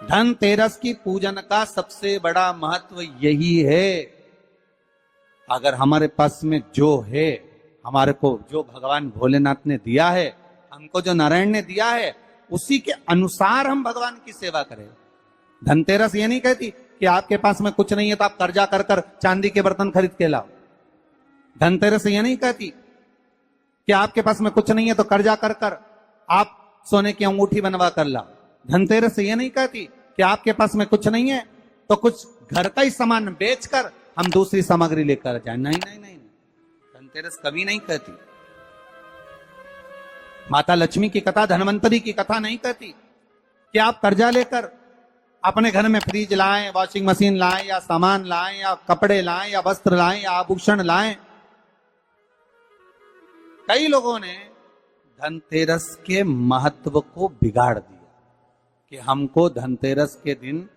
धनतेरस की पूजन का सबसे बड़ा महत्व यही है। अगर हमारे पास में जो है, हमारे को जो भगवान भोलेनाथ ने दिया है, हमको जो नारायण ने दिया है, उसी के अनुसार हम भगवान की सेवा करें। धनतेरस ये नहीं कहती कि आपके पास में कुछ नहीं है तो आप कर्जा कर कर चांदी के बर्तन खरीद के लाओ। धनतेरस ये नहीं कहती कि आपके पास में कुछ नहीं है तो कर्जा कर कर आप सोने की अंगूठी बनवा कर लाओ। धनतेरस ये नहीं कहती कि आपके पास में कुछ नहीं है तो कुछ घर का ही सामान बेचकर हम दूसरी सामग्री लेकर जाए। नहीं नहीं नहीं, धनतेरस कभी नहीं कहती। माता लक्ष्मी की कथा, धनवंतरी की कथा नहीं कहती कि आप कर्जा लेकर अपने घर में फ्रिज लाएं, वॉशिंग मशीन लाएं, या सामान लाएं, या कपड़े लाएं, या वस्त्र लाएं, या आभूषण लाएं। कई लोगों ने धनतेरस के महत्व को बिगाड़ दिया कि हमको धनतेरस के दिन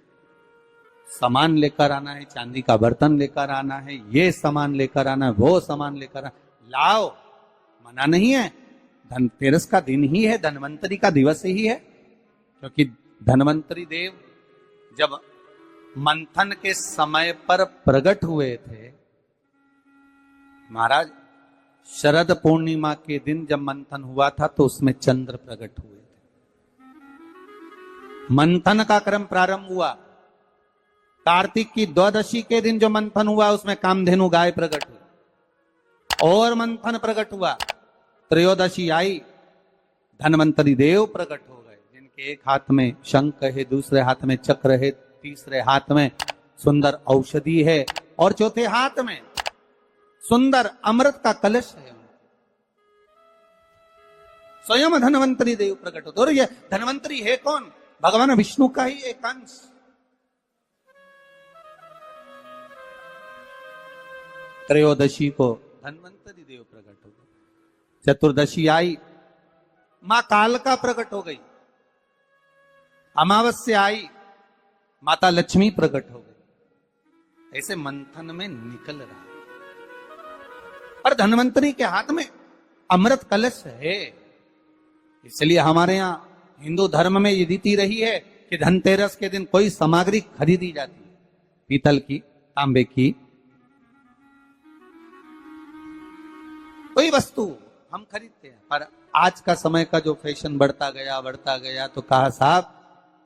सामान लेकर आना है, चांदी का बर्तन लेकर आना है, ये सामान लेकर आना है, वो सामान लेकर आना। लाओ, मना नहीं है। धनतेरस का दिन ही है, धनवंतरी का दिवस ही है। क्योंकि धनवंतरी देव जब मंथन के समय पर प्रकट हुए थे महाराज, शरद पूर्णिमा के दिन जब मंथन हुआ था तो उसमें चंद्र प्रकट हुए थे। मंथन का क्रम प्रारंभ हुआ, कार्तिक की द्वादशी के दिन जो मंथन हुआ उसमें कामधेनु गाय प्रकट हुई और मंथन प्रकट हुआ। त्रयोदशी आई, धनवंतरी देव प्रकट हो गए, जिनके एक हाथ में शंख है, दूसरे हाथ में चक्र है, तीसरे हाथ में सुंदर औषधि है और चौथे हाथ में सुंदर अमृत का कलश है। स्वयं धनवंतरी देव प्रकट होते। और ये धनवंतरी है कौन? भगवान विष्णु का ही एक अंश। त्रयोदशी को धनवंतरी देव प्रकट हो गए। चतुर्दशी आई, मां कालका प्रकट हो गई। अमावस्या आई, माता लक्ष्मी प्रकट हो गई। ऐसे मंथन में निकल रहा है। और धनवंतरी के हाथ में अमृत कलश है। इसलिए हमारे यहां हिंदू धर्म में ये रीति रही है कि धनतेरस के दिन कोई सामग्री खरीदी जाती है, पीतल की, तांबे की, कोई वस्तु हम खरीदते हैं। पर आज का समय का जो फैशन बढ़ता गया तो कहा साहब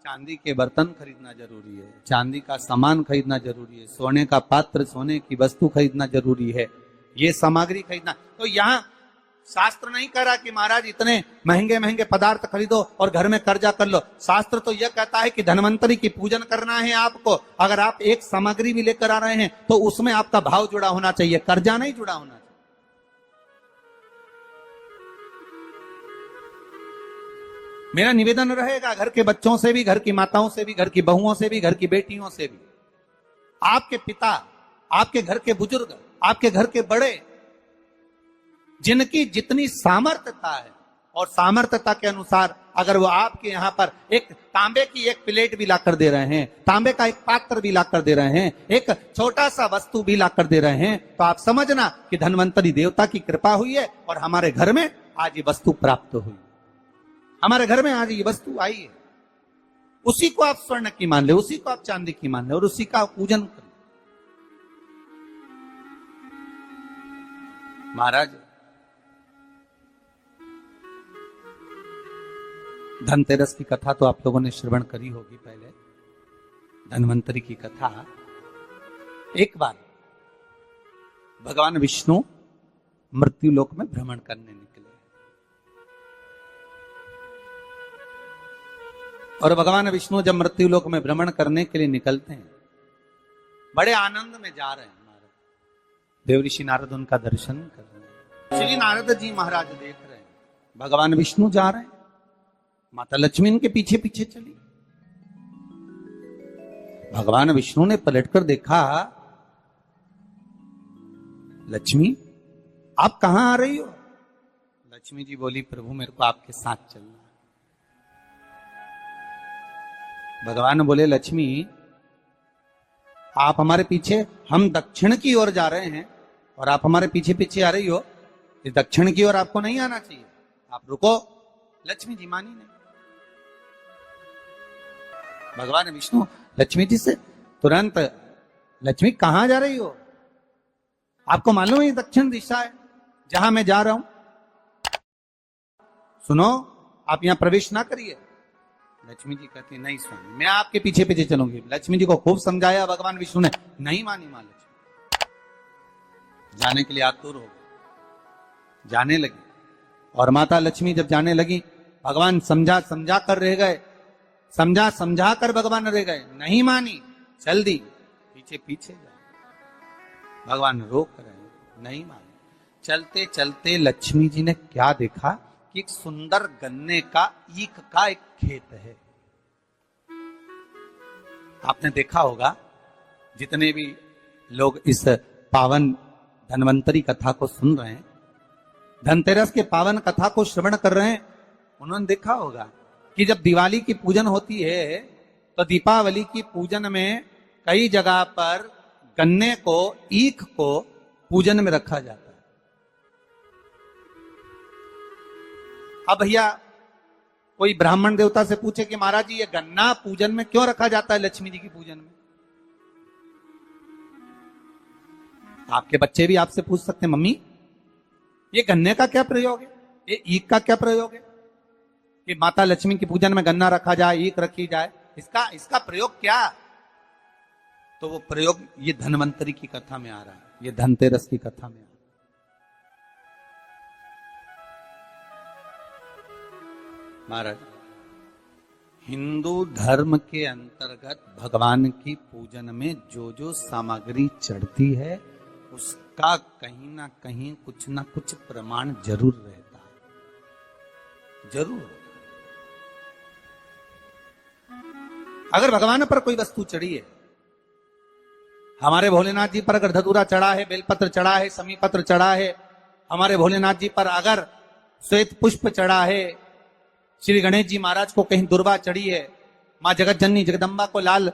चांदी के बर्तन खरीदना जरूरी है, चांदी का सामान खरीदना जरूरी है, सोने का पात्र, सोने की वस्तु खरीदना जरूरी है, ये सामग्री खरीदना। तो यहाँ शास्त्र नहीं कह रहा कि महाराज इतने महंगे महंगे पदार्थ खरीदो और घर में कर्जा कर लो। शास्त्र तो यह कहता है कि धनवंतरी की पूजन करना है आपको। अगर आप एक सामग्री भी लेकर आ रहे हैं तो उसमें आपका भाव जुड़ा होना चाहिए, कर्जा नहीं जुड़ा होना चाहिए। मेरा निवेदन रहेगा घर के बच्चों से भी, घर की माताओं से भी, घर की बहुओं से भी, घर की बेटियों से भी, आपके पिता, आपके घर के बुजुर्ग, आपके घर के बड़े, जिनकी जितनी सामर्थ्यता है और सामर्थ्यता के अनुसार अगर वो आपके यहां पर एक तांबे की एक प्लेट भी लाकर दे रहे हैं, तांबे का एक पात्र भी लाकर दे रहे हैं, एक छोटा सा वस्तु भी लाकर दे रहे हैं, तो आप समझना कि धनवंतरी देवता की कृपा हुई है और हमारे घर में आज ये वस्तु प्राप्त हुई, हमारे घर में आज ये वस्तु आई है। उसी को आप स्वर्ण की मान ले, उसी को आप चांदी की मान ले और उसी का पूजन करें। महाराज धनतेरस की कथा तो आप लोगों ने श्रवण करी होगी पहले। धनवंतरी की कथा, एक बार भगवान विष्णु मृत्यु लोक में भ्रमण करने निकले और भगवान विष्णु जब मृत्यु लोक में भ्रमण करने के लिए निकलते हैं, बड़े आनंद में जा रहे हैं। देवऋषि नारद उनका दर्शन कर रहे हैं। श्री नारद जी महाराज देख रहे हैं भगवान विष्णु जा रहे हैं, माता लक्ष्मी इनके पीछे पीछे चली। भगवान विष्णु ने पलटकर देखा, लक्ष्मी आप कहां आ रही हो? लक्ष्मी जी बोली, प्रभु मेरे को आपके साथ चलना है। भगवान बोले, लक्ष्मी आप हमारे पीछे, हम दक्षिण की ओर जा रहे हैं और आप हमारे पीछे पीछे आ रही हो, इस दक्षिण की ओर आपको नहीं आना चाहिए, आप रुको। लक्ष्मी जी मानी नहीं। भगवान विष्णु लक्ष्मी जी से तुरंत, लक्ष्मी कहां जा रही हो? आपको मालूम है ये दक्षिण दिशा है जहां मैं जा रहा हूं, सुनो आप यहां प्रवेश ना करिए। लक्ष्मी जी कहती नहीं स्वामी, मैं आपके पीछे पीछे चलूंगी। लक्ष्मी जी को खूब समझाया भगवान विष्णु ने, नहीं मानी मां लक्ष्मी, जाने के लिए आतुर हो गई, जाने लगी। और माता लक्ष्मी जब जाने लगी, भगवान समझा समझा कर रह गए, समझा समझा कर भगवान रह गए, नहीं मानी, चल दी, पीछे पीछे जा। भगवान रोक रहे, नहीं मानी। चलते चलते लक्ष्मी जी ने क्या देखा कि एक सुंदर गन्ने का ईख का एक खेत है। आपने देखा होगा, जितने भी लोग इस पावन धन्वंतरी कथा को सुन रहे हैं, धनतेरस के पावन कथा को श्रवण कर रहे हैं, उन्होंने देखा होगा कि जब दिवाली की पूजन होती है तो दीपावली की पूजन में कई जगह पर गन्ने को, ईख को पूजन में रखा जाता है। अब भैया कोई ब्राह्मण देवता से पूछे कि महाराज जी ये गन्ना पूजन में क्यों रखा जाता है लक्ष्मी जी की पूजन में? आपके बच्चे भी आपसे पूछ सकते हैं, मम्मी ये गन्ने का क्या प्रयोग है, ये ईख का क्या प्रयोग है कि माता लक्ष्मी की पूजन में गन्ना रखा जाए, ईख रखी जाए, इसका प्रयोग क्या? तो वो प्रयोग ये धन्वंतरी की कथा में आ रहा है, ये धनतेरस की कथा में आ रहा है। महाराज, हिंदू धर्म के अंतर्गत भगवान की पूजन में जो जो सामग्री चढ़ती है उसका कहीं ना कहीं कुछ ना कुछ प्रमाण जरूर रहता है, जरूर। अगर भगवान पर कोई वस्तु चढ़ी है, हमारे भोलेनाथ जी पर अगर धतूरा चढ़ा है, बेलपत्र चढ़ा है, समी पत्र चढ़ा है, हमारे भोलेनाथ जी पर अगर श्वेत पुष्प चढ़ा है, श्री गणेश जी महाराज को कहीं दुर्वा चढ़ी है, मां जगत जननी जगदम्बा को लाल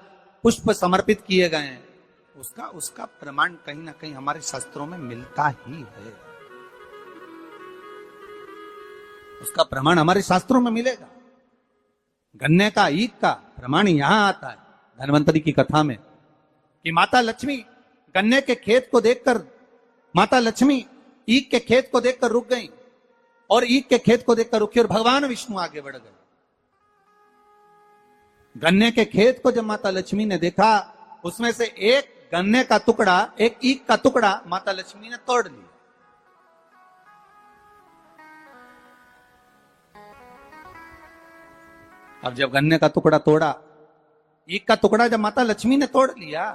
पुष्प समर्पित किए गए हैं, उसका प्रमाण कहीं ना कहीं हमारे शास्त्रों में मिलता ही है, उसका प्रमाण हमारे शास्त्रों में मिलेगा। गन्ने का, ईख का प्रमाण यहां आता है धन्वंतरी की कथा में कि माता लक्ष्मी गन्ने के खेत को देखकर, माता लक्ष्मी ईख के खेत को देखकर रुक गई और ईख के खेत को देखकर रुकी और भगवान विष्णु आगे बढ़ गए। गन्ने के खेत को जब माता लक्ष्मी ने देखा, उसमें से एक गन्ने का टुकड़ा, एक ईख का टुकड़ा माता लक्ष्मी ने तोड़ लिया। अब जब गन्ने का टुकड़ा तोड़ा, ईख का टुकड़ा जब माता लक्ष्मी ने तोड़ लिया,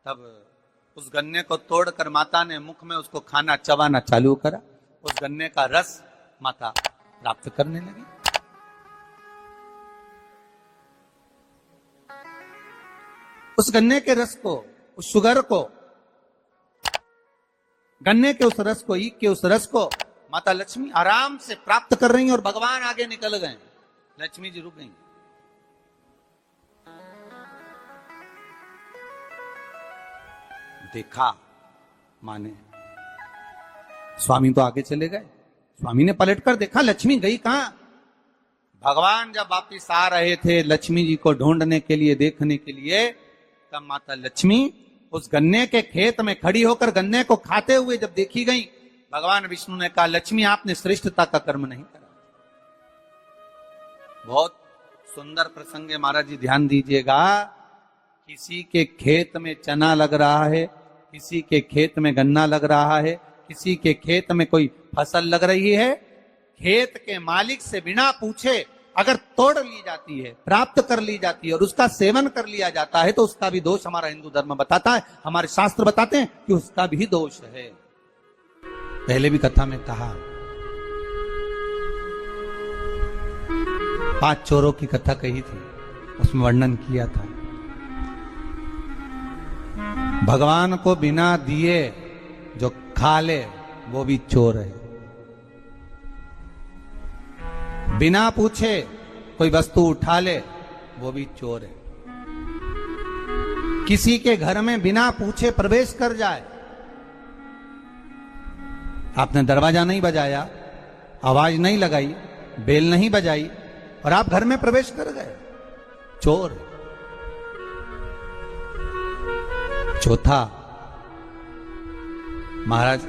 तब उस गन्ने को तोड़कर माता ने मुख में उसको खाना, चबाना चालू करा। उस गन्ने का रस माता प्राप्त करने लगी। उस गन्ने के रस को, उस शुगर को, गन्ने के उस रस को, ईख के उस रस को माता लक्ष्मी आराम से प्राप्त कर रही हैं और भगवान आगे निकल गए, लक्ष्मी जी रुक गई। देखा माने, स्वामी तो आगे चले गए, स्वामी ने पलटकर देखा लक्ष्मी गई कहां। भगवान जब वापिस आ रहे थे लक्ष्मी जी को ढूंढने के लिए, देखने के लिए, तब माता लक्ष्मी उस गन्ने के खेत में खड़ी होकर गन्ने को खाते हुए जब देखी गई, भगवान विष्णु ने कहा लक्ष्मी आपने श्रेष्ठता का कर्म नहीं करा। बहुत सुंदर प्रसंग है महाराज जी, ध्यान दीजिएगा। किसी के खेत में चना लग रहा है, किसी के खेत में गन्ना लग रहा है, किसी के खेत में कोई फसल लग रही है, खेत के मालिक से बिना पूछे अगर तोड़ ली जाती है, प्राप्त कर ली जाती है और उसका सेवन कर लिया जाता है, तो उसका भी दोष हमारा हिंदू धर्म बताता है, हमारे शास्त्र बताते हैं कि उसका भी दोष है। पहले भी कथा में कहा, 5 चोरों की कथा कही थी, उसमें वर्णन किया था भगवान को बिना दिए जो खा ले वो भी चोर है। बिना पूछे कोई वस्तु उठा ले वो भी चोर है। किसी के घर में बिना पूछे प्रवेश कर जाए, आपने दरवाजा नहीं बजाया, आवाज नहीं लगाई, बेल नहीं बजाई और आप घर में प्रवेश कर गए, चोर। चौथा, महाराज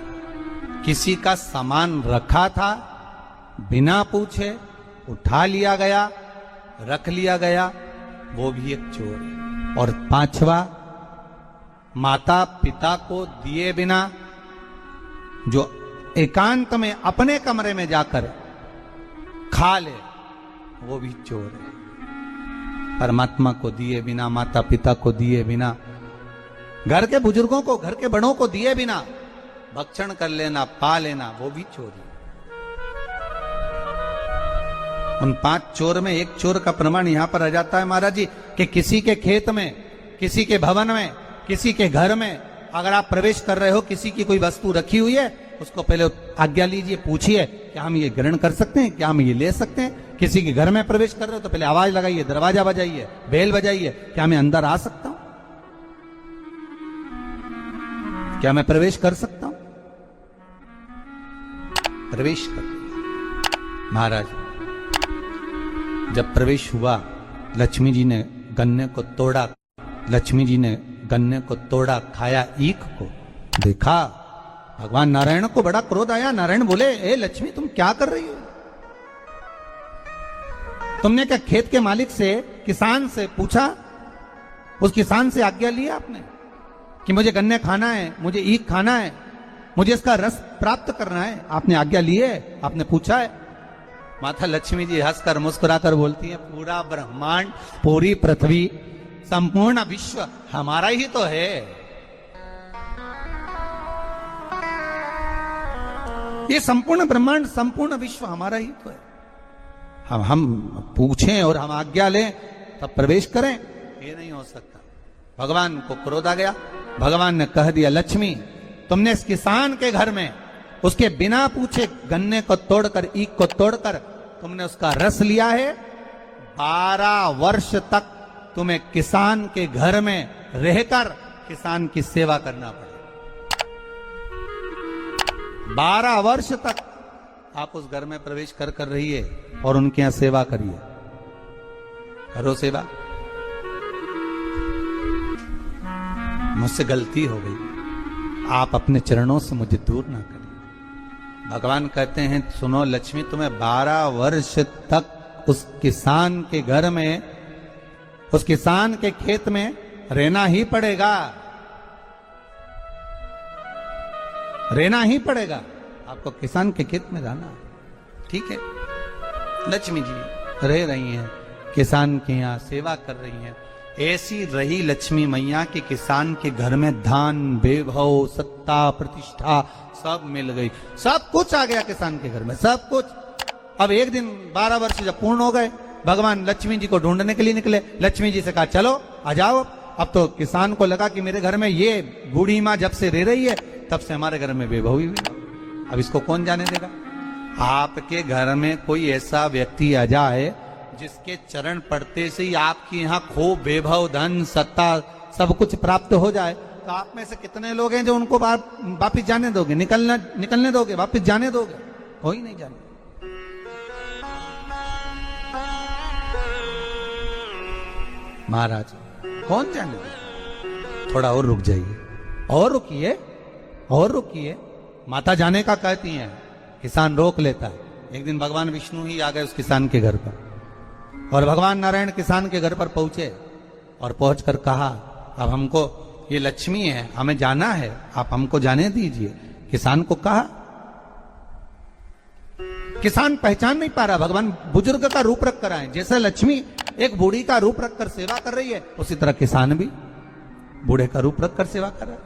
किसी का सामान रखा था, बिना पूछे उठा लिया गया, रख लिया गया, वो भी एक चोर है। और पांचवा, माता पिता को दिए बिना जो एकांत में अपने कमरे में जाकर खा ले, वो भी चोर है। परमात्मा को दिए बिना, माता पिता को दिए बिना, घर के बुजुर्गों को, घर के बड़ों को दिए बिना भक्षण कर लेना, पा लेना, वो भी चोरी। उन 5 चोर में एक चोर का प्रमाण यहां पर आ जाता है महाराज जी कि किसी के खेत में, किसी के भवन में, किसी के घर में अगर आप प्रवेश कर रहे हो, किसी की कोई वस्तु रखी हुई है, उसको पहले आज्ञा लीजिए, पूछिए क्या हम ये ग्रहण कर सकते हैं, क्या हम ये ले सकते हैं। किसी के घर में प्रवेश कर रहे हो तो पहले आवाज लगाइए, दरवाजा बजाइए, बेल बजाइए, क्या मैं अंदर आ सकता हूं, क्या मैं प्रवेश कर सकता हूं। प्रवेश कर। महाराज जब प्रवेश हुआ, लक्ष्मी जी ने गन्ने को तोड़ा, लक्ष्मी जी ने गन्ने को तोड़ा, खाया ईख को, देखा भगवान नारायण को बड़ा क्रोध आया। नारायण बोले, ए लक्ष्मी तुम क्या कर रही हो? तुमने क्या खेत के मालिक से, किसान से पूछा? उस किसान से आज्ञा ली आपने कि मुझे गन्ने खाना है, मुझे ईख खाना है, मुझे इसका रस प्राप्त करना है? आपने आज्ञा ली है? आपने पूछा है? माता लक्ष्मी जी हंसकर मुस्कुराकर बोलती है, पूरा ब्रह्मांड, पूरी पृथ्वी, संपूर्ण विश्व हमारा ही तो है। ये संपूर्ण ब्रह्मांड, संपूर्ण विश्व हमारा ही तो है। हम पूछें और हम आज्ञा लें तब प्रवेश करें, ये नहीं हो सकता। भगवान को क्रोध आ गया। भगवान ने कह दिया, लक्ष्मी तुमने इस किसान के घर में उसके बिना पूछे गन्ने को तोड़कर, ईख को तोड़कर तुमने उसका रस लिया है। 12 वर्ष तक तुम्हें किसान के घर में रहकर किसान की सेवा करना पड़ेगा। 12 वर्ष तक आप उस घर में प्रवेश कर रहिए और उनके यहां सेवा करिए। करो सेवा। मुझसे गलती हो गई, आप अपने चरणों से मुझे दूर ना करिए। भगवान कहते हैं, सुनो लक्ष्मी, तुम्हें 12 वर्ष तक उस किसान के घर में, उस किसान के खेत में रहना ही पड़ेगा, रहना ही पड़ेगा। आपको किसान के खेत में रहना, ठीक है। लक्ष्मी जी रह रही हैं, किसान के यहाँ सेवा कर रही हैं। ऐसी रही लक्ष्मी मैया कि किसान के घर में धन, वैभव, सत्ता, प्रतिष्ठा सब मिल गई, सब कुछ आ गया किसान के घर में, सब कुछ। अब एक दिन 12 वर्ष जब पूर्ण हो गए, भगवान लक्ष्मी जी को ढूंढने के लिए निकले। लक्ष्मी जी से कहा, चलो आ जाओ। अब तो किसान को लगा कि मेरे घर में ये बूढ़ी माँ जब से रह रही है, तब से हमारे घर में वैभव ही हुई, अब इसको कौन जाने देगा। आपके घर में कोई ऐसा व्यक्ति आ जाए जिसके चरण पड़ते से ही आपके यहाँ खूब वैभव, धन, सत्ता सब कुछ प्राप्त हो जाए, तो आप में से कितने लोग हैं जो उनको वापिस जाने दोगे, निकलने दोगे, वापिस जाने दोगे? कोई नहीं जाने। महाराज कौन जाने दे? थोड़ा और रुक जाइए, और रुकिए, और रुकिए। माता जाने का कहती हैं, किसान रोक लेता है। एक दिन भगवान विष्णु ही आ गए उस किसान के घर पर, और भगवान नारायण किसान के घर पर पहुंचे और पहुंचकर कहा, अब हमको, ये लक्ष्मी है, हमें जाना है, आप हमको जाने दीजिए। किसान को कहा, किसान पहचान नहीं पा रहा। भगवान बुजुर्ग का रूप रख कर आए, जैसे लक्ष्मी एक बूढ़ी का रूप रखकर सेवा कर रही है, उसी तरह किसान भी बूढ़े का रूप रखकर सेवा कर रहा है।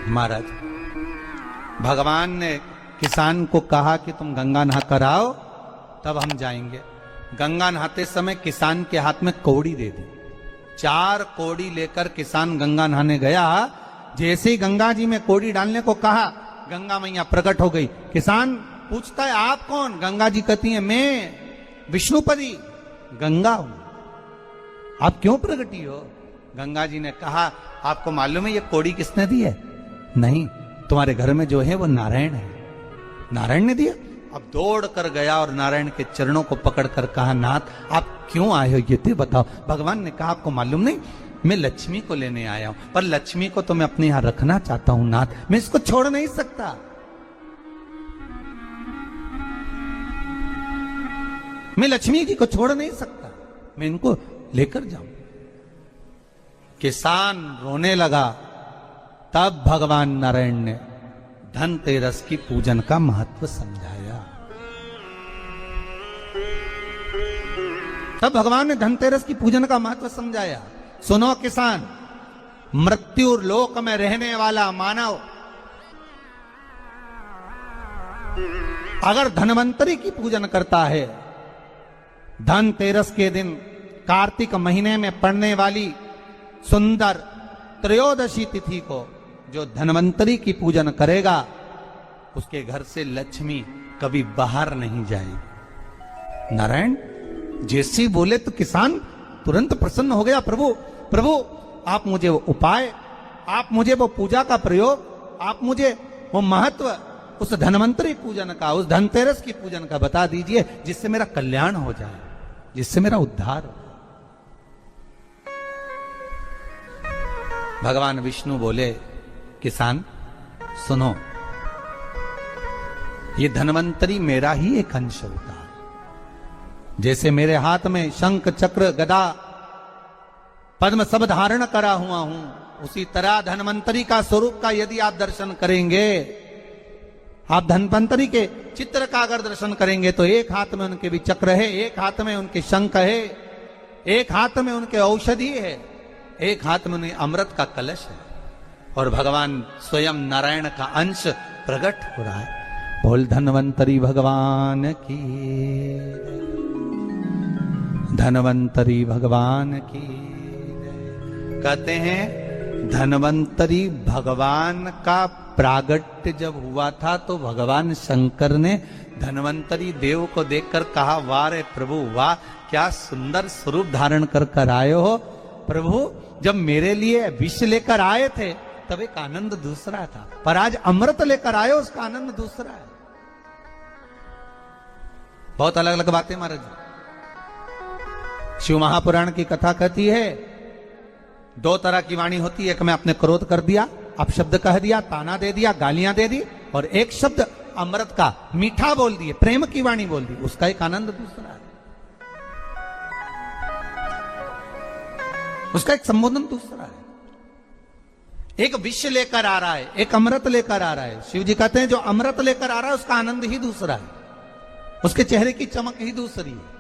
महाराज भगवान ने किसान को कहा कि तुम गंगा नहा कर आओ, तब हम जाएंगे। गंगा नहाते समय किसान के हाथ में कौड़ी दे दी। 4 कौड़ी लेकर किसान गंगा नहाने गया। जैसे ही गंगा जी में कौड़ी डालने को कहा, गंगा मैया प्रकट हो गई। किसान पूछता है, आप कौन? गंगा जी कहती है, मैं विष्णुपदी गंगा हूं, आप क्यों प्रकटी हो? गंगा जी ने कहा, आपको मालूम है ये कौड़ी किसने दी है? नहीं, तुम्हारे घर में जो है वो नारायण है। नारायण ने दिया? अब दौड़ कर गया और नारायण के चरणों को पकड़कर कहा, नाथ आप क्यों आए हो ये तो बताओ। भगवान ने कहा, आपको मालूम नहीं, मैं लक्ष्मी को लेने आया हूं, पर लक्ष्मी को तो मैं अपने यहां रखना चाहता हूं नाथ, मैं इसको छोड़ नहीं सकता। मैं लक्ष्मी जी को छोड़ नहीं सकता, मैं इनको लेकर जाऊं। किसान रोने लगा। तब भगवान नारायण ने धनतेरस की पूजन का महत्व समझाया। तब भगवान ने धनतेरस की पूजन का महत्व समझाया। सुनो किसान, मृत्यु लोक में रहने वाला मानव अगर धनवंतरी की पूजन करता है, धनतेरस के दिन कार्तिक महीने में पड़ने वाली सुंदर त्रयोदशी तिथि को जो धनवंतरी की पूजन करेगा, उसके घर से लक्ष्मी कभी बाहर नहीं जाएगी। नारायण जैसे बोले तो किसान तुरंत प्रसन्न हो गया। प्रभु प्रभु आप मुझे वो उपाय, आप मुझे वो पूजा का प्रयोग, आप मुझे वो महत्व उस धनवंतरी पूजन का, उस धनतेरस की पूजन का बता दीजिए, जिससे मेरा कल्याण हो जाए, जिससे मेरा उद्धार हो। भगवान विष्णु बोले, किसान सुनो, ये धनवंतरी मेरा ही एक अंश होता है। जैसे मेरे हाथ में शंख चक्र गदा पद्म सब धारण करा हुआ हूं, उसी तरह धनवंतरी का स्वरूप का यदि आप दर्शन करेंगे, आप धनवंतरी के चित्र का अगर दर्शन करेंगे तो एक हाथ में उनके भी चक्र है, एक हाथ में उनके शंख है, एक हाथ में उनके औषधि है, एक हाथ में उन्हें अमृत का कलश है, और भगवान स्वयं नारायण का अंश प्रकट हो रहा है। बोल धनवंतरी भगवान की, धनवंतरी भगवान की। कहते हैं धनवंतरी भगवान का प्रागट्य जब हुआ था तो भगवान शंकर ने धनवंतरी देव को देखकर कहा, वाह रे प्रभु वाह, क्या सुंदर स्वरूप धारण कर कर आए हो प्रभु। जब मेरे लिए विष लेकर आए थे तब एक आनंद दूसरा था, पर आज अमृत लेकर आए हो, उसका आनंद दूसरा है। बहुत अलग अलग बातें महाराज। शिव महापुराण की कथा कहती है, दो तरह की वाणी होती है, एक में आपने क्रोध कर दिया, आप शब्द कह दिया, ताना दे दिया, गालियां दे दी, और एक शब्द अमृत का मीठा बोल दिए, प्रेम की वाणी बोल दी, उसका एक आनंद दूसरा है, उसका एक संबोधन दूसरा है। एक विष लेकर आ रहा है, एक अमृत लेकर आ रहा है। शिव जी कहते हैं जो अमृत लेकर आ रहा है उसका आनंद ही दूसरा है, उसके चेहरे की चमक ही दूसरी है।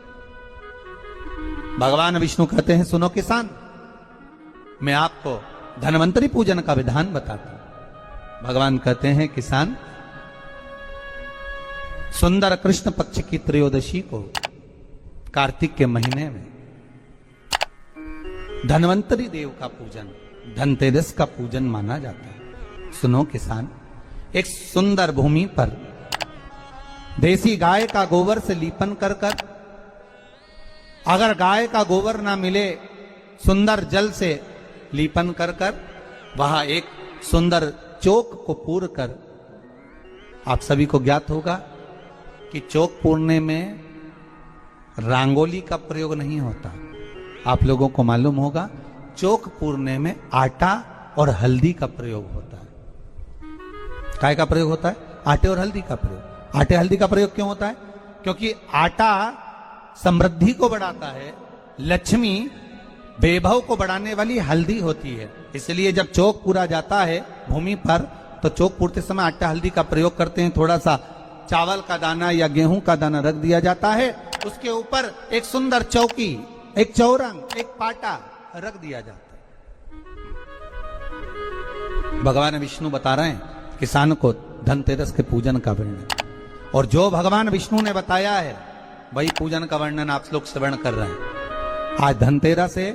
भगवान विष्णु कहते हैं, सुनो किसान, मैं आपको धनवंतरी पूजन का विधान बताता हूं। भगवान कहते हैं, किसान, सुंदर कृष्ण पक्ष की त्रयोदशी को कार्तिक के महीने में धनवंतरी देव का पूजन, धनतेरस का पूजन माना जाता है। सुनो किसान, एक सुंदर भूमि पर देसी गाय का गोबर से लीपन कर कर, अगर गाय का गोबर ना मिले, सुंदर जल से लीपन कर कर वहां एक सुंदर चौक को पूर कर, आप सभी को ज्ञात होगा कि चौक पूरने में रंगोली का प्रयोग नहीं होता। आप लोगों को मालूम होगा चौक पूरने में आटा और हल्दी का प्रयोग होता है। काय का प्रयोग होता है? आटे और हल्दी का प्रयोग। आटे हल्दी का प्रयोग क्यों होता है? क्योंकि आटा समृद्धि को बढ़ाता है, लक्ष्मी वैभव को बढ़ाने वाली हल्दी होती है। इसलिए जब चौक पूरा जाता है भूमि पर तो चौक पूरते समय आटा हल्दी का प्रयोग करते हैं। थोड़ा सा चावल का दाना या गेहूं का दाना रख दिया जाता है, उसके ऊपर एक सुंदर चौकी, एक चौरंग, एक पाटा रख दिया जाता है। भगवान विष्णु बता रहे हैं किसान को धनतेरस के पूजन का वर्णन, और जो भगवान विष्णु ने बताया है वही पूजन का वर्णन आप लोग श्रवण कर रहे हैं। आज धनतेरस है,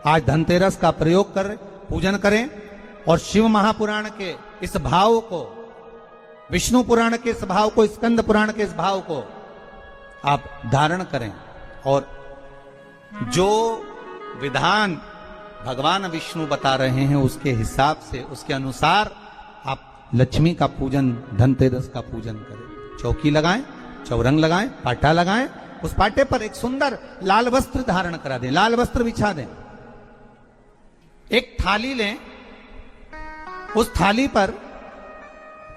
आज धनतेरस का प्रयोग कर पूजन करें और शिव महापुराण के इस भाव को, विष्णु पुराण के इस भाव को, स्कंद पुराण के इस भाव को आप धारण करें, और जो विधान भगवान विष्णु बता रहे हैं उसके हिसाब से, उसके अनुसार आप लक्ष्मी का पूजन, धनतेरस का पूजन करें। चौकी लगाएं, चौरंग लगाएं, पाटा लगाएं, उस पाटे पर एक सुंदर लाल वस्त्र धारण करा दें, लाल वस्त्र बिछा दें। एक थाली लें, उस थाली पर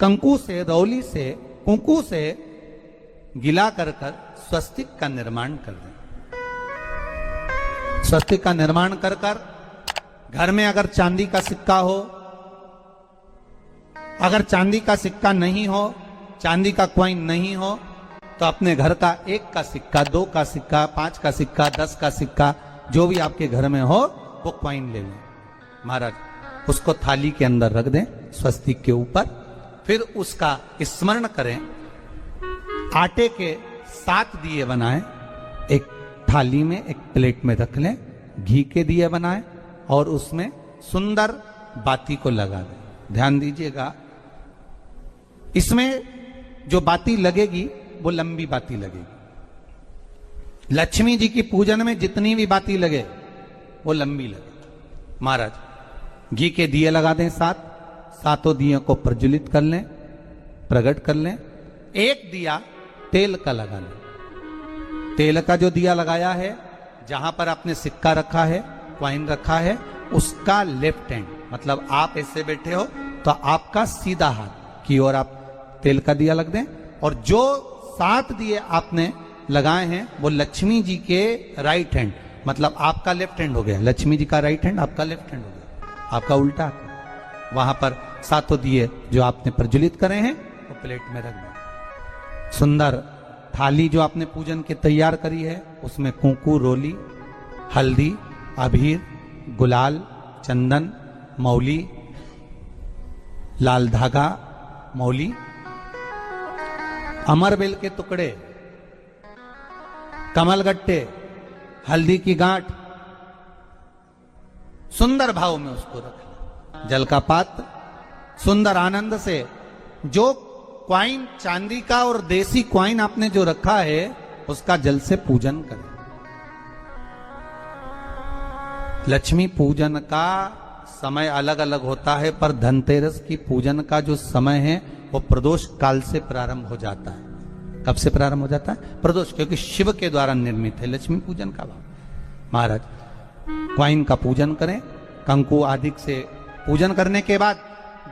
कंकु से, रौली से, कुंकू से गिला कर स्वस्तिक का निर्माण कर दें। स्वस्तिक का निर्माण कर घर में अगर चांदी का सिक्का हो, अगर चांदी का सिक्का नहीं हो, चांदी का कॉइन नहीं हो, तो अपने घर का 1 का सिक्का, 2 का सिक्का, 5 का सिक्का, 10 का सिक्का, जो भी आपके घर में हो वो कॉइन ले लें महाराज, उसको थाली के अंदर रख दें स्वस्तिक के ऊपर। फिर उसका स्मरण करें। आटे के 7 दिए बनाएं, एक थाली में, एक प्लेट में रख लें, घी के दिए बनाएं और उसमें सुंदर बाती को लगा दें। ध्यान दीजिएगा, इसमें जो बाती लगेगी वो लंबी बाती लगेगी। लक्ष्मी जी की पूजन में जितनी भी बाती लगे वो लंबी लगे। महाराज घी के दिए लगा दें 7, सातों दियों को प्रज्वलित कर लें, प्रकट कर लें। एक दिया तेल का लगा लें। तेल का जो दिया लगाया है, जहां पर आपने सिक्का रखा है, कॉइन रखा है, उसका लेफ्ट हैंड, मतलब आप ऐसे बैठे हो तो आपका सीधा हाथ की ओर आप तेल का दिया लग दें। और जो 7 दिए आपने लगाए हैं वो लक्ष्मी जी के राइट हैंड, मतलब आपका लेफ्ट हैंड हो गया, लक्ष्मी जी का राइट हैंड, आपका लेफ्ट हैंड हो गया, आपका उल्टा। वहां पर 7 दिए जो आपने प्रज्वलित करे हैं वो प्लेट में रख दें। सुंदर थाली जो आपने पूजन के तैयार करी है, उसमें कुंकू, रोली, हल्दी, अबीर, गुलाल, चंदन, मौली, लाल धागा, मौली, अमरबेल के टुकड़े, कमलगट्टे, हल्दी की गांठ, सुंदर भाव में उसको रख लें। जल का पात्र सुंदर आनंद से, जो क्वाइन चांदी का और देसी क्वाइन आपने जो रखा है उसका जल से पूजन करें। लक्ष्मी पूजन का समय अलग अलग होता है, पर धनतेरस की पूजन का जो समय है वो प्रदोष काल से प्रारंभ हो जाता है। कब से प्रारंभ हो जाता है? प्रदोष, क्योंकि शिव के द्वारा निर्मित है लक्ष्मी पूजन का भाव। महाराज क्वाइन का पूजन करें, कंकु आदि से पूजन करने के बाद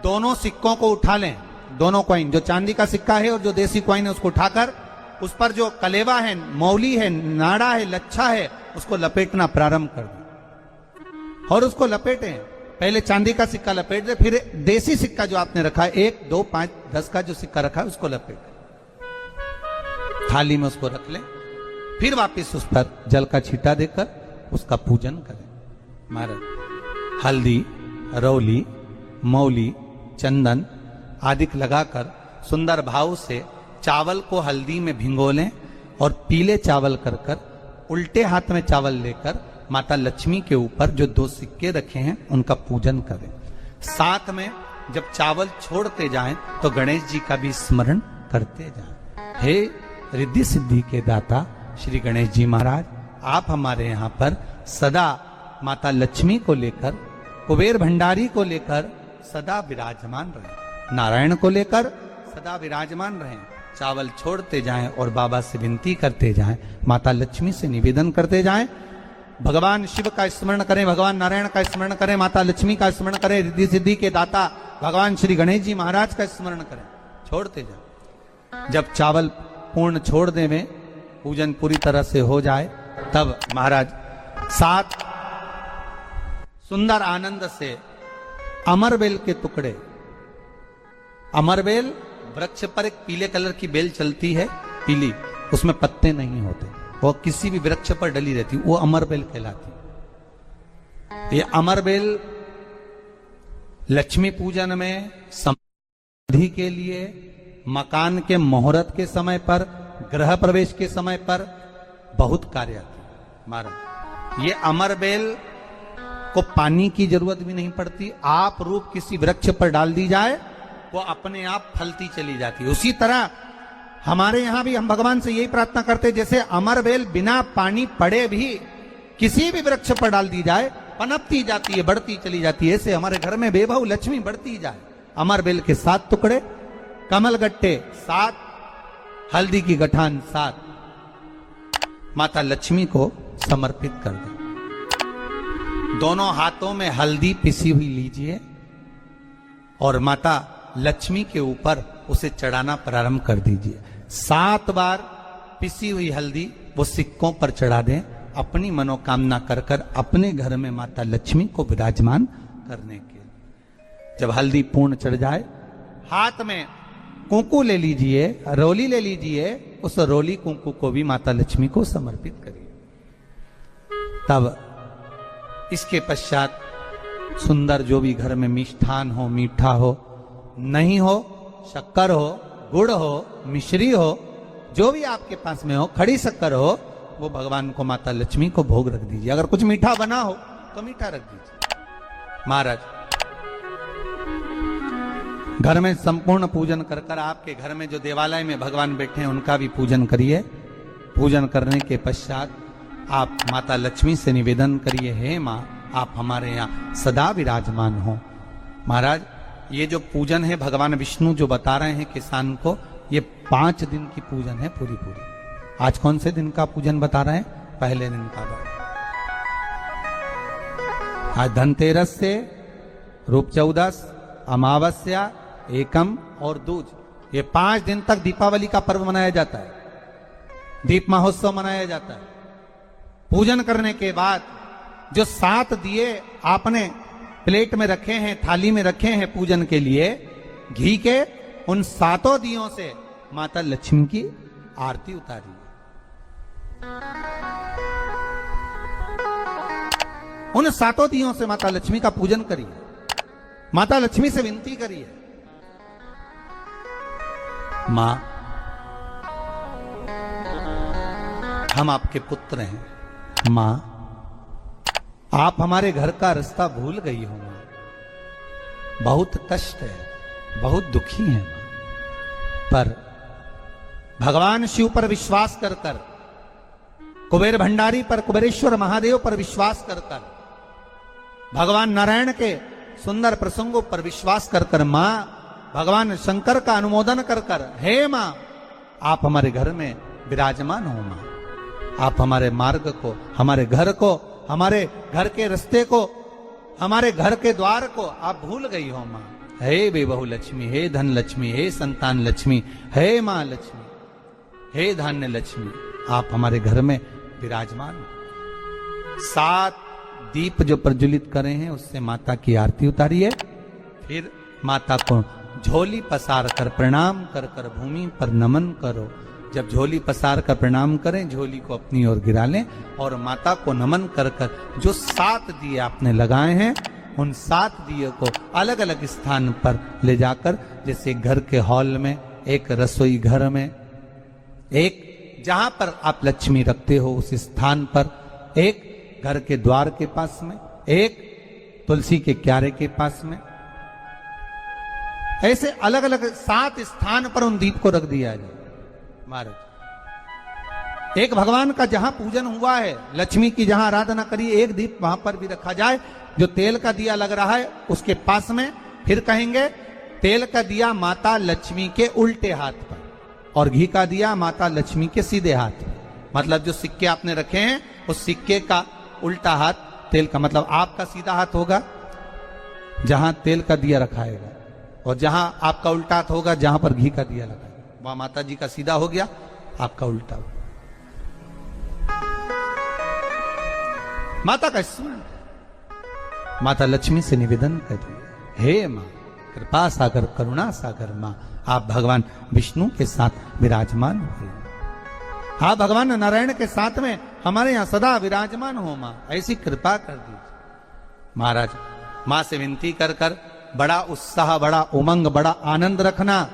दोनों सिक्कों को उठा लें। दोनों कॉइन, जो चांदी का सिक्का है और जो देसी कॉइन है, उसको उठाकर उस पर जो कलेवा है, मौली है, नाड़ा है, लच्छा है, उसको लपेटना प्रारंभ कर दें और उसको लपेटें। पहले चांदी का सिक्का लपेट दे, फिर देसी सिक्का जो आपने रखा है 1, 2, 5, 10 का जो सिक्का रखा है उसको लपेट थाली में उसको रख लें। फिर वापस उस पर जल का छींटा देकर उसका पूजन करें। महाराज हल्दी, रौली, मौली, चंदन आदि लगाकर सुंदर भाव से चावल को हल्दी में भिगो लें और पीले चावल कर उल्टे हाथ में चावल लेकर माता लक्ष्मी के ऊपर जो 2 सिक्के रखे हैं उनका पूजन करें। साथ में जब चावल छोड़ते जाएं तो गणेश जी का भी स्मरण करते जाएं। हे रिद्धि सिद्धि के दाता श्री गणेश जी महाराज, आप हमारे यहाँ पर सदा माता लक्ष्मी को लेकर, कुबेर भंडारी को लेकर सदा विराजमान रहें, नारायण को लेकर सदा विराजमान रहें। चावल छोड़ते जाएं और बाबा से विनती करते जाएं, माता लक्ष्मी से निवेदन करते जाएं। भगवान शिव का स्मरण करें, भगवान नारायण का स्मरण करें, माता लक्ष्मी का स्मरण करें, रिद्धि सिद्धि के दाता भगवान श्री गणेश जी महाराज का स्मरण करें। छोड़ते जाएं। जब चावल पूर्ण छोड़ देवें, पूजन पूरी तरह से हो जाए, तब महाराज 7 सुंदर आनंद से अमरबेल के टुकड़े, अमरबेल वृक्ष पर एक पीले कलर की बेल चलती है, पीली, उसमें पत्ते नहीं होते, वो किसी भी वृक्ष पर डली रहती, वो अमरबेल कहलाती। ये अमरबेल लक्ष्मी पूजन में, समृद्धि के लिए, मकान के मुहूर्त के समय पर, गृह प्रवेश के समय पर बहुत कार्य आती है। महाराज ये अमरबेल को पानी की जरूरत भी नहीं पड़ती, आप रूप किसी वृक्ष पर डाल दी जाए वो अपने आप फलती चली जाती है। उसी तरह हमारे यहां भी हम भगवान से यही प्रार्थना करते, जैसे अमरबेल बिना पानी पड़े भी किसी भी वृक्ष पर डाल दी जाए पनपती जाती है, बढ़ती चली जाती है। ऐसे हमारे घर में बेभव लक्ष्मी बढ़ती जाए। अमरबेल के 7 टुकड़े, कमलगट्टे 7, हल्दी की गठान 7 माता लक्ष्मी को समर्पित कर दो। दोनों हाथों में हल्दी पिसी हुई लीजिए और माता लक्ष्मी के ऊपर उसे चढ़ाना प्रारंभ कर दीजिए। 7 बार पिसी हुई हल्दी वो सिक्कों पर चढ़ा दें, अपनी मनोकामना कर कर अपने घर में माता लक्ष्मी को विराजमान करने के लिए। जब हल्दी पूर्ण चढ़ जाए, हाथ में कुंकू ले लीजिए, रोली ले लीजिए, उस रोली कुंकू को भी माता लक्ष्मी को समर्पित करिए। तब इसके पश्चात सुंदर जो भी घर में मिष्ठान हो, मीठा हो, नहीं हो शक्कर हो, गुड़ हो, मिश्री हो, जो भी आपके पास में हो, खड़ी शक्कर हो, वो भगवान को माता लक्ष्मी को भोग रख दीजिए। अगर कुछ मीठा बना हो तो मीठा रख दीजिए। महाराज घर में संपूर्ण पूजन कर कर आपके घर में जो देवालय में भगवान बैठे हैं उनका भी पूजन करिए। पूजन करने के पश्चात आप माता लक्ष्मी से निवेदन करिए, हे माँ आप हमारे यहाँ सदा विराजमान हो। महाराज ये जो पूजन है भगवान विष्णु जो बता रहे हैं किसान को, ये 5 दिन की पूजन है पूरी। आज कौन से दिन का पूजन बता रहे हैं? पहले दिन का। आज धनतेरस से रूप चौदस, अमावस्या, एकम और दूज, ये 5 दिन तक दीपावली का पर्व मनाया जाता है, दीप महोत्सव मनाया जाता है। पूजन करने के बाद जो 7 दिए आपने प्लेट में रखे हैं, थाली में रखे हैं पूजन के लिए घी के, उन 7 दियों से माता लक्ष्मी की आरती उतारिए। उन 7 दियों से माता लक्ष्मी का पूजन करिए, माता लक्ष्मी से विनती करिए, मां हम आपके पुत्र हैं, मां आप हमारे घर का रास्ता भूल गई हो, मां बहुत कष्ट है, बहुत दुखी है मां, पर भगवान शिव पर विश्वास कर कर, कुबेर भंडारी पर, कुबेरेश्वर महादेव पर विश्वास कर कर, भगवान नारायण के सुंदर प्रसंगों पर विश्वास कर कर, मां भगवान शंकर का अनुमोदन कर कर, हे मां आप हमारे घर में विराजमान हो, मां आप हमारे मार्ग को, हमारे घर को, हमारे घर के रास्ते को, हमारे घर के द्वार को आप भूल गई हो मां। हे बेबहू लक्ष्मी, हे धन लक्ष्मी, हे संतान लक्ष्मी, हे मां लक्ष्मी, हे धान्य लक्ष्मी, आप हमारे घर में विराजमान हो। 7 दीप जो प्रज्वलित करे हैं उससे माता की आरती उतारिए। फिर माता को झोली पसार कर प्रणाम कर कर भूमि पर नमन करो। जब झोली पसार कर प्रणाम करें, झोली को अपनी ओर गिरा लें और माता को नमन कर कर जो 7 दिए आपने लगाए हैं उन 7 दिए को अलग अलग स्थान पर ले जाकर, जैसे घर के हॉल में, एक रसोई घर में, एक जहां पर आप लक्ष्मी रखते हो उस स्थान पर, एक घर के द्वार के पास में, एक तुलसी के क्यारे के पास में, ऐसे अलग अलग 7 स्थान पर उन दीप को रख दिया जाए। महाराज एक भगवान का जहां पूजन हुआ है, लक्ष्मी की जहां आराधना करी, एक दीप वहां पर भी रखा जाए। जो तेल का दिया लग रहा है उसके पास में, फिर कहेंगे तेल का दिया माता लक्ष्मी के उल्टे हाथ पर और घी का दिया माता लक्ष्मी के सीधे हाथ पर। मतलब जो सिक्के आपने रखे हैं उस सिक्के का उल्टा हाथ तेल का, मतलब आपका सीधा हाथ होगा जहां तेल का दिया रखाएगा, और जहां आपका उल्टा हाथ होगा जहां पर घी का दिया लगा, वहां माता जी का सीधा हो गया, आपका उल्टा हो। माता का स्मरण, माता लक्ष्मी से निवेदन करिए, हे मां कृपा सागर, करुणा सागर मां, आप भगवान विष्णु के साथ विराजमान हो, आप भगवान नारायण के साथ में हमारे यहां सदा विराजमान हो मां, ऐसी कृपा कर दीजिए। महाराज मां से विनती कर कर बड़ा उत्साह, बड़ा उमंग, बड़ा आनंद रखना,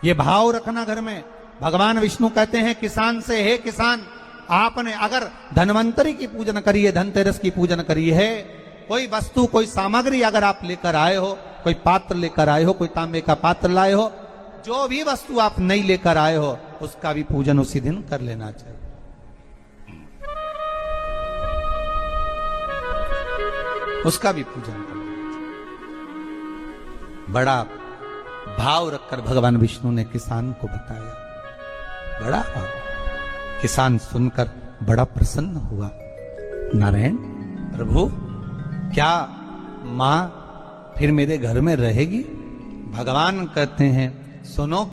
ये भाव रखना घर में। भगवान विष्णु कहते हैं किसान से, हे किसान आपने अगर धनवंतरी की पूजन करी है, धनतेरस की पूजन करी है, कोई वस्तु, कोई सामग्री अगर आप लेकर आए हो, कोई पात्र लेकर आए हो, कोई तांबे का पात्र लाए हो, जो भी वस्तु आप नहीं लेकर आए हो उसका भी पूजन उसी दिन कर लेना चाहिए। उसका भी पूजन कर लेना चाहिए। बड़ा भाव रखकर भगवान विष्णु ने किसान को बताया। बड़ा भाव। किसान सुनकर बड़ा प्रसन्न हुआ। नारायण प्रभु, क्या मां फिर मेरे घर में रहेगी? भगवान कहते हैं, सुनो